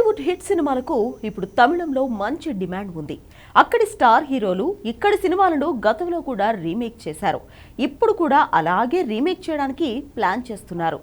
Bollywood hit సినిమాలకు ఇప్పుడు తమిళంలో మంచి డిమాండ్ ఉంది. అక్కడి స్టార్ హీరోలు ఇక్కడి సినిమాలను గతంలో కూడా రీమేక్ చేశారు. ఇప్పుడు కూడా అలాగే రీమేక్ చేయడానికి ప్లాన్ చేస్తున్నారు.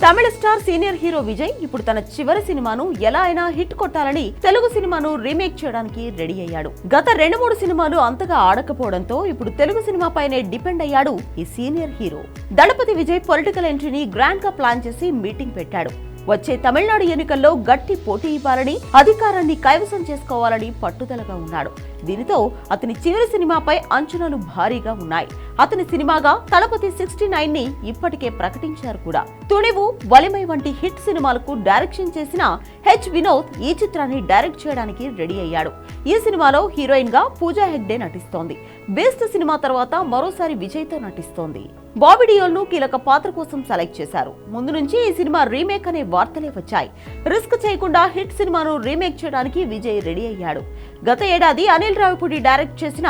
తమిళ స్టార్ సీనియర్ హీరో విజయ్ ఇప్పుడు తన చివరి సినిమాను ఎలా అయినా హిట్ కొట్టాలని తెలుగు సినిమాను రీమేక్ చేయడానికి రెడీ అయ్యాడు. గత 2-3 సినిమాలు అంతగా ఆడకపోవడంతో ఇప్పుడు తెలుగు సినిమాపైనే డిపెండ్ అయ్యాడు ఈ సీనియర్ హీరో. దళపతి విజయ్ పొలిటికల్ ఎంట్రీని గ్రాండ్ గా ప్లాన్ చేసి మీటింగ్ పెట్టాడు. వచ్చే తమిళనాడు ఎన్నికల్లో గట్టి పోటీ ఇవ్వాలని, అధికారాన్ని కైవసం చేసుకోవాలని పట్టుదలగా ఉన్నాడు. దీనితో అతని చివరి సినిమాపై అంచనాలు భారీగా ఉన్నాయి. అతని సినిమాగా దళపతి 69 ని ఇప్పటికే ప్రకటించారు కూడా. తుణివు, వలిమై వంటి హిట్ సినిమాలకు డైరెక్షన్ చేసిన హెచ్ వినోద్ ఈ చిత్రాన్ని డైరెక్ట్ చేయడానికి రెడీ అయ్యాడు. ఈ సినిమాలో హీరోయిన్ గా పూజా హెగ్డే నటిస్తోంది. బెస్ట్ సినిమా తర్వాత మరోసారి విజయ్ తో నటిస్తోంది. బాబీ డియోల్ ను కీలక పాత్ర కోసం సెలెక్ట్ చేశారు. ముందు నుంచి ఈ సినిమా రీమేక్ అనే వార్తలే వచ్చాయి. రిస్క్ చేయకుండా హిట్ సినిమాను రీమేక్ చేయడానికి విజయ్ రెడీ అయ్యాడు. గత ఏడాది అనిల్ రావిపూడి డైరెక్ట్ చేసిన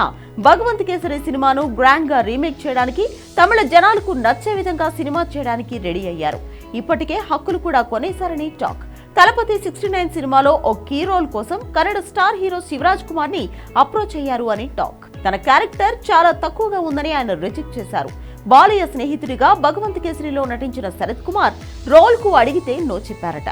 భగవంత్ కేసరి సినిమాను గ్రాండ్ గా రీమేక్ చేయడానికి, తమిళ జనాలకు నచ్చే విధంగా సినిమా చేయడానికి రెడీ అయ్యారు. ఇప్పటికే హక్కులు కూడా కొనేశారని టాక్. దళపతి 69 సినిమాలో ఓ కీ రోల్ కోసం కన్నడ స్టార్ హీరో శివరాజ్ కుమార్ ని అప్రోచ్ అయ్యారు అని టాక్. తన క్యారెక్టర్ చాలా తక్కువగా ఉందని ఆయన రిజెక్ట్ చేశారు. బాలయ్య స్నేహితుడిగా భగవంత్ కేసరిలో నటించిన శరత్ కుమార్ రోల్ కు అడిగితే నో చెప్పారట.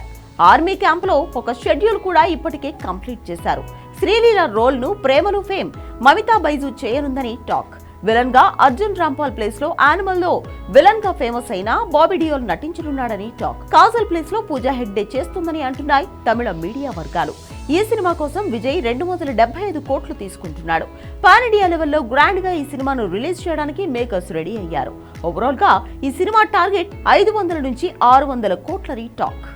ఆర్మీ క్యాంప్ లో ఒక షెడ్యూల్ కూడా ఇప్పటికే కంప్లీట్ చేశారు. శ్రీలీల రోల్ ను ప్రేమలు ఫేమ్ మమితా బైజు చేయనుందని టాక్. విలన్ గా అర్జున్ రాంపాల్ ప్లేస్ లో యానిమల్ లో విలన్ గా ఫేమస్ అయిన బాబీ డియోల్ నటించనున్నాడని టాక్. కాజల్ ప్లేస్ లో పూజా హెగ్డే చేస్తుందని అంటున్నాయి తమిళ మీడియా వర్గాలు. ఈ సినిమా కోసం విజయ్ 275 కోట్లు తీసుకుంటున్నాడు. పాన్ ఇండియా లెవెల్లో గ్రాండ్ గా ఈ సినిమాను రిలీజ్ చేయడానికి మేకర్స్ రెడీ అయ్యారు. ఓవరాల్ గా ఈ సినిమా టార్గెట్ 500 నుంచి 600 కోట్లని టాక్.